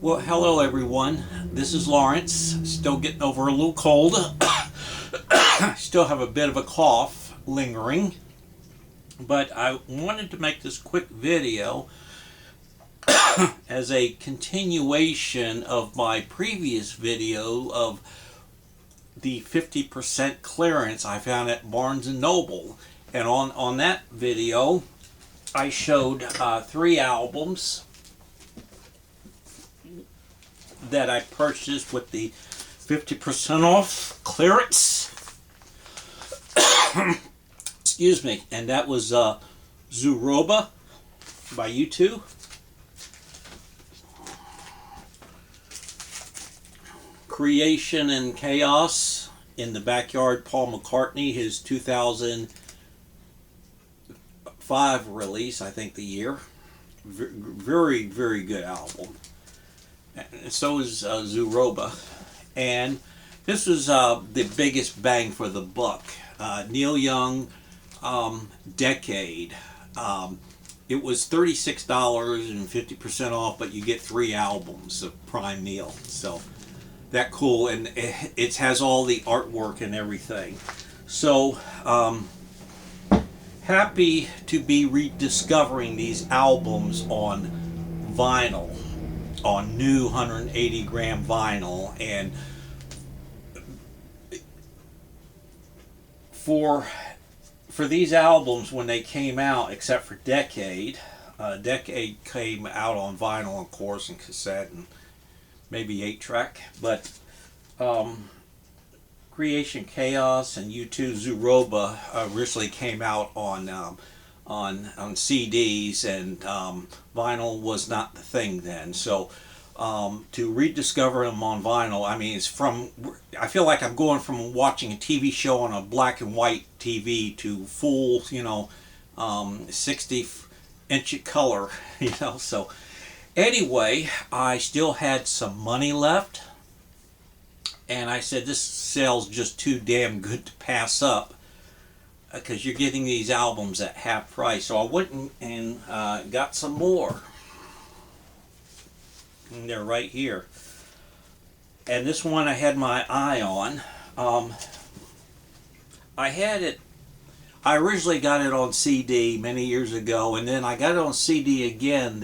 Well, hello everyone. This is Lawrence. Still getting over a little cold. Still have a bit of a cough lingering. But I wanted to make this quick video as a continuation of my previous video of the 50% clearance I found at Barnes & Noble. And on that video, I showed 3 albums that I purchased with the 50% off clearance. Excuse me. And that was Zooroba by U2. Creation and Chaos in the Backyard, Paul McCartney, his 2005 release, I think the year. Very, very good album. And so is Zooroba. And this was the biggest bang for the buck. Neil Young, Decade. It was $36 and 50% off, but you get 3 albums of Prime Neil. So that cool, and it has all the artwork and everything. So happy to be rediscovering these albums on vinyl, on new 180 gram vinyl. And for these albums, when they came out, except for Decade came out on vinyl, of course, and cassette and maybe 8-track, but Creation, Chaos, and U2 Zooroba originally came out on CDs, and vinyl was not the thing then. So to rediscover them on vinyl, I mean, I feel like I'm going from watching a TV show on a black and white TV to full, 60-inch color, So anyway, I still had some money left, and I said, this sale's just too damn good to pass up, because you're getting these albums at half price. So I went and got some more. And they're right here. And this one I had my eye on. I originally got it on CD many years ago, and then I got it on CD again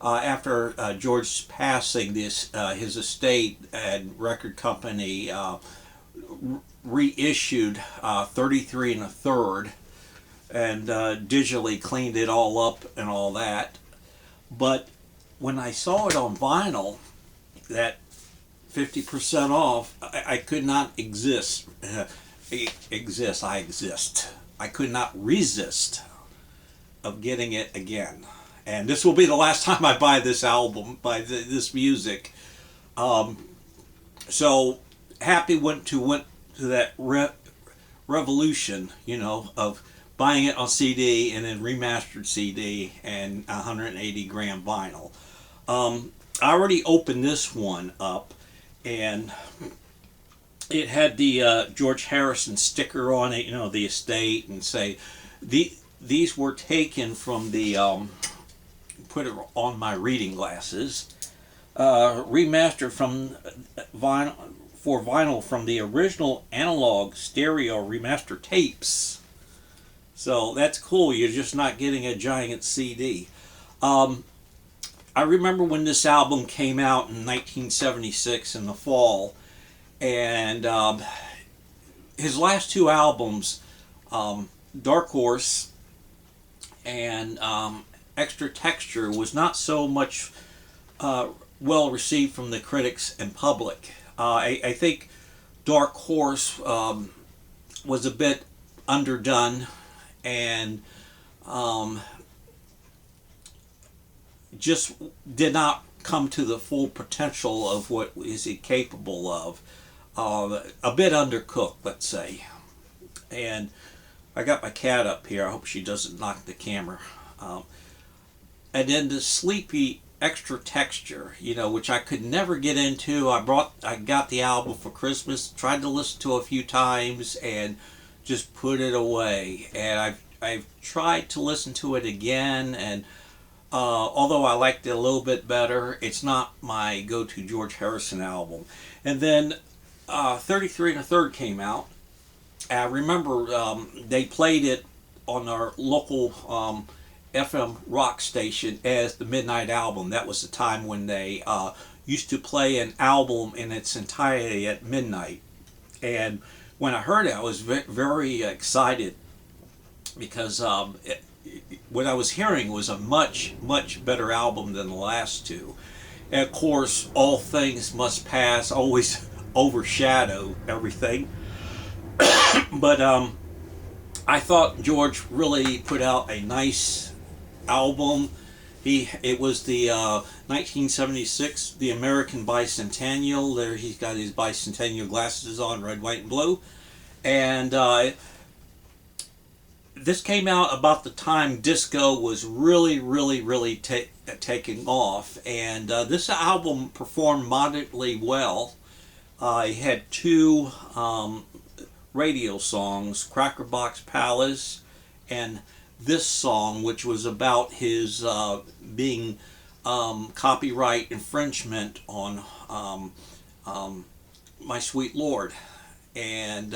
after George's passing. His estate and record company reissued 33 1/3 and digitally cleaned it all up and all that. But when I saw it on vinyl, that 50% off, I could not exist. I exist. I could not resist of getting it again. And this will be the last time I buy this album, this music. So happy went to that revolution, of buying it on CD and then remastered CD and 180 gram vinyl. I already opened this one up, and it had the George Harrison sticker on it, the estate, and say these were taken from the put it on my reading glasses, remastered from vinyl from the original analog stereo remaster tapes. So that's cool. You're just not getting a giant CD. I remember when this album came out in 1976 in the fall, and his last 2 albums, Dark Horse and Extra Texture, was not so much well received from the critics and public. I think Dark Horse was a bit underdone, and just did not come to the full potential of what is he capable of. A bit undercooked, let's say. And I got my cat up here. I hope she doesn't knock the camera. And then the Sleepy Extra Texture, which I could never get into. I got the album for Christmas, tried to listen to it a few times, and just put it away. And I've tried to listen to it again, and Although I liked it a little bit better, it's not my go-to George Harrison album. And then 33 and a Third came out. I remember they played it on our local FM rock station as the Midnight Album. That was the time when they used to play an album in its entirety at midnight. And when I heard it, I was very excited because what I was hearing was a much, much better album than the last two. And of course, All Things Must Pass always overshadow everything. But I thought George really put out a nice album. It was the 1976, the American Bicentennial. There he's got his bicentennial glasses on, red, white, and blue. And this came out about the time disco was really taking off. And this album performed moderately well. It had two radio songs, Cracker Box Palace and this song, which was about his being copyright infringement on My Sweet Lord. And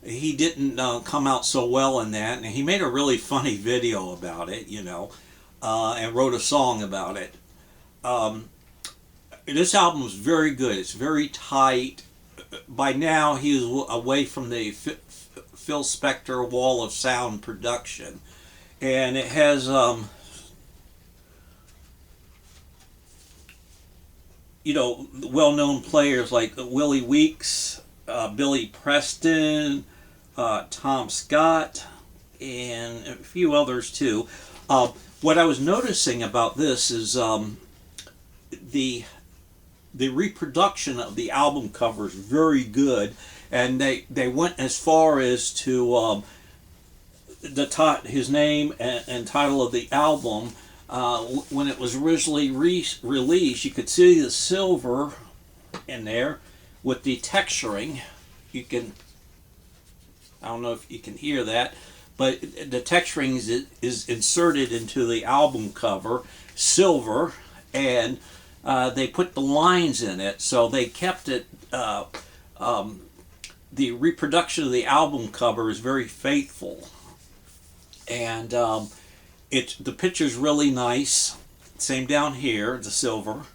he didn't come out so well in that, and he made a really funny video about it, and wrote a song about it. This album is very good. It's very tight. By now, he is away from the Phil Spector wall of sound production, and it has well-known players like Willie Weeks, Billy Preston, Tom Scott, and a few others too. What I was noticing about this is the reproduction of the album cover is very good, and they went as far as to his name and title of the album. When it was originally released, you could see the silver in there with the texturing. I don't know if you can hear that, but the texturing is inserted into the album cover, silver, and they put the lines in it, so they kept it. The reproduction of the album cover is very faithful, and the picture's really nice. Same down here, the silver,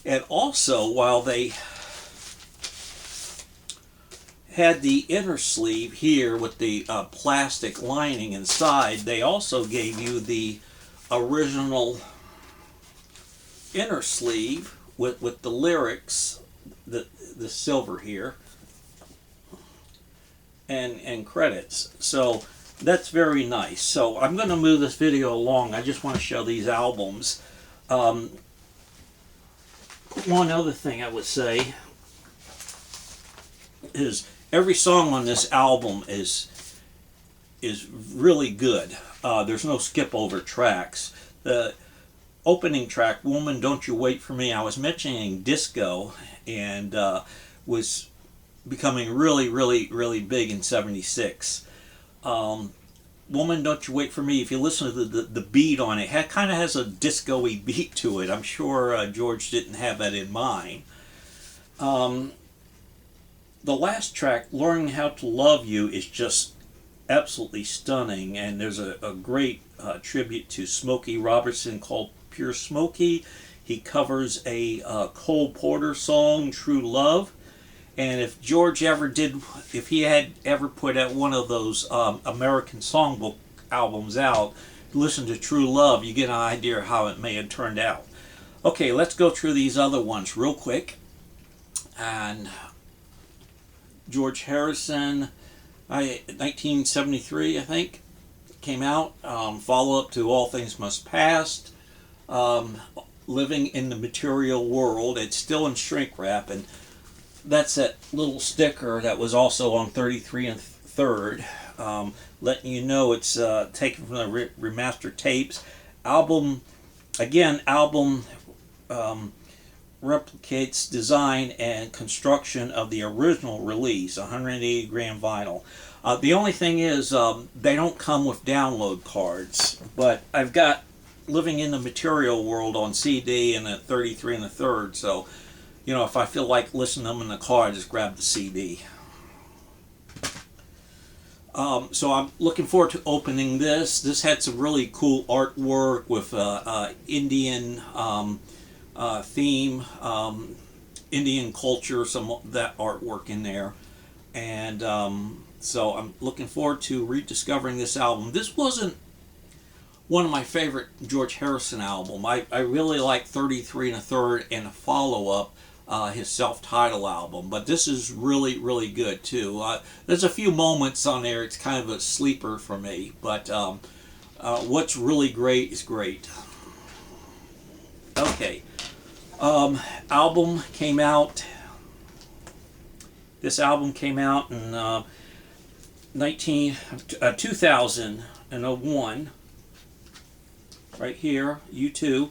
and also while they had the inner sleeve here with the plastic lining inside, they also gave you the original inner sleeve with the lyrics, the silver here, and credits. So that's very nice. So I'm going to move this video along. I just want to show these albums. One other thing I would say is every song on this album is really good. There's no skip over tracks. The opening track, Woman Don't You Wait For Me, I was mentioning disco, and was becoming really big in '76. Woman Don't You Wait For Me, if you listen to the beat on it, kind of has a disco-y beat to it. I'm sure George didn't have that in mind. The last track, Learning How to Love You, is just absolutely stunning, and there's a great tribute to Smokey Robertson called Pure Smokey. He covers a Cole Porter song, True Love. And if he had ever put out one of those American Songbook albums out, listen to True Love, you get an idea how it may have turned out. Okay, let's go through these other ones real quick. And George Harrison, 1973, I think, came out. Follow-up to All Things Must Pass. Living in the Material World. It's still in shrink wrap, and that's that little sticker that was also on 33 and Third, letting you know it's taken from the remastered tapes. Album replicates design and construction of the original release, 180 gram vinyl. The only thing is they don't come with download cards, but I've got living in the material world on CD and at 33 1/3. So, if I feel like listening to them in the car, I just grab the CD. So I'm looking forward to opening this. This had some really cool artwork with Indian theme, Indian culture, some of that artwork in there. And so I'm looking forward to rediscovering this album. This wasn't one of my favorite George Harrison album. I really like 33 1/3 and a follow-up, his self-titled album, but this is really, really good too. There's a few moments on there, it's kind of a sleeper for me, but what's really great is great. Okay, album came out, this album came out in 2001, right here, U2.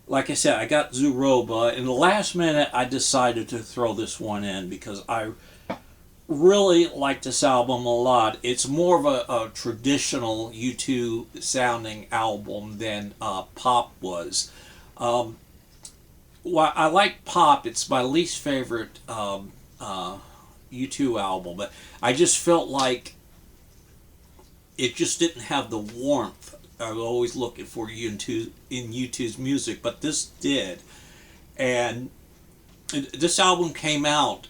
Like I said, I got Zooroba. In the last minute, I decided to throw this one in because I really like this album a lot. It's more of a traditional U2 sounding album than Pop was. While I like Pop, it's my least favorite U2 album, but I just felt like it just didn't have the warmth I was always looking for in U2's music, but this did. And this album came out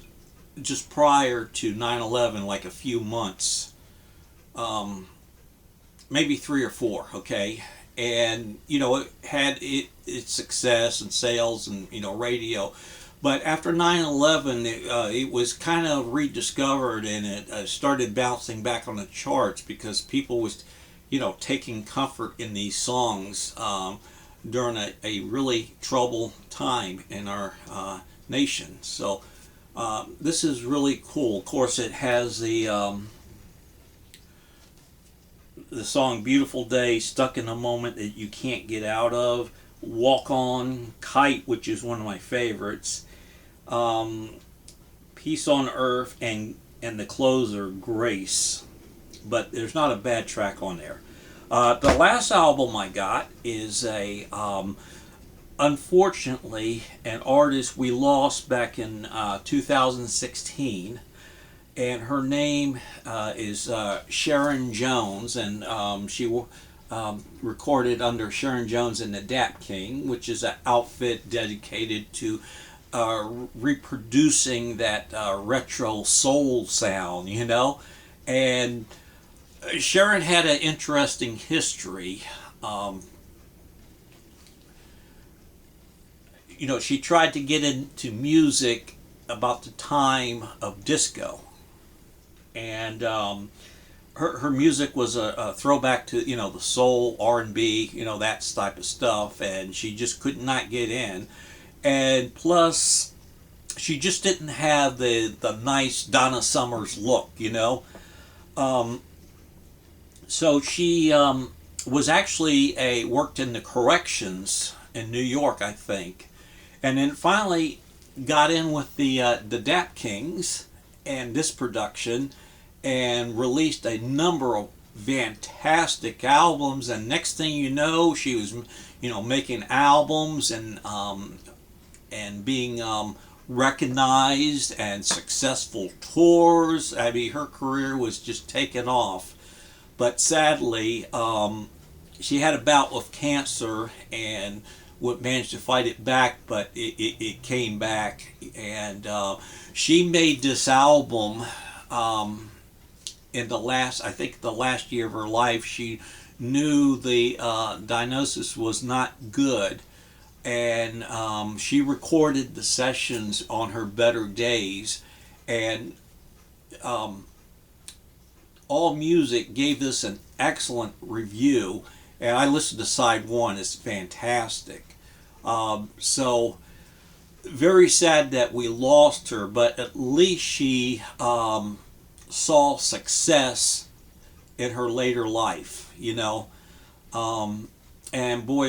just prior to 9/11, like a few months, maybe 3 or 4, okay? And, it had its success and sales and, radio. But after 9/11, it was kind of rediscovered, and it started bouncing back on the charts because people was taking comfort in these songs during a really troubled time in our nation. So this is really cool. Of course, it has the song "Beautiful Day," "Stuck in a Moment That You Can't Get Out Of," "Walk On," "Kite," which is one of my favorites, "Peace on Earth," and the closer, "Grace." But there's not a bad track on there. The last album I got is unfortunately, an artist we lost back in 2016, and her name is Sharon Jones, and she recorded under Sharon Jones and the Dap King, which is an outfit dedicated to reproducing that retro soul sound, and Sharon had an interesting history. She tried to get into music about the time of disco, and her music was a throwback to the soul, R&B, that type of stuff, and she just could not get in. And plus, she just didn't have the nice Donna Summers look, So she was actually worked in the corrections in New York, I think, and then finally got in with the Dap Kings and this production, and released a number of fantastic albums. And next thing you know, she was making albums and being recognized, and successful tours. I mean, her career was just taking off. But sadly, she had a bout with cancer and managed to fight it back, but it came back. And she made this album in the last year of her life. She knew the diagnosis was not good, and she recorded the sessions on her better days, and All Music gave this an excellent review, and I listened to side 1. It's fantastic. So very sad that we lost her, but at least she saw success in her later life, and boy,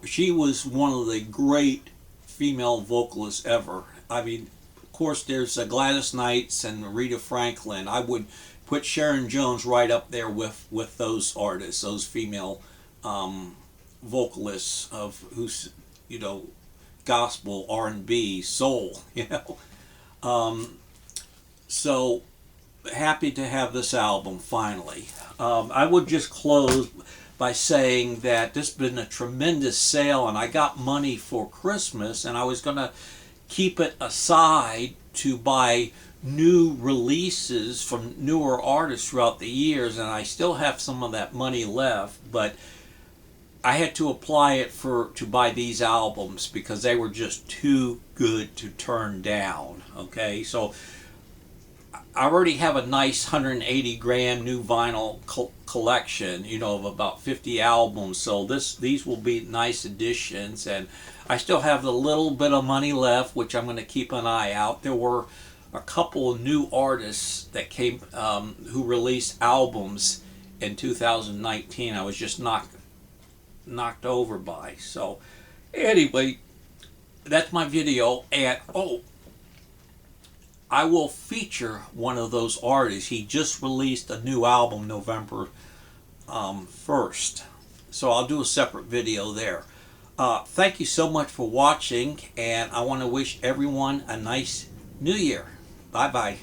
she was one of the great female vocalists ever. I mean, of course, there's Gladys Knight and Rita Franklin. I would put Sharon Jones right up there with those artists, those female vocalists of who's, you know, gospel, R&B, soul, you know. So happy to have this album finally. I would just close by saying that this has been a tremendous sale, and I got money for Christmas, and I was going to keep it aside to buy new releases from newer artists throughout the years, and I still have some of that money left, but I had to apply it to buy these albums because they were just too good to turn down. Okay, so I already have a nice 180 gram new vinyl collection, you know, of about 50 albums. So these will be nice additions, and I still have a little bit of money left, which I'm going to keep an eye out. There were a couple of new artists that came who released albums in 2019. I was just knocked over by. So anyway, that's my video, and I will feature one of those artists. He just released a new album November 1st. So I'll do a separate video there. Thank you so much for watching, and I want to wish everyone a nice New Year. Bye-bye.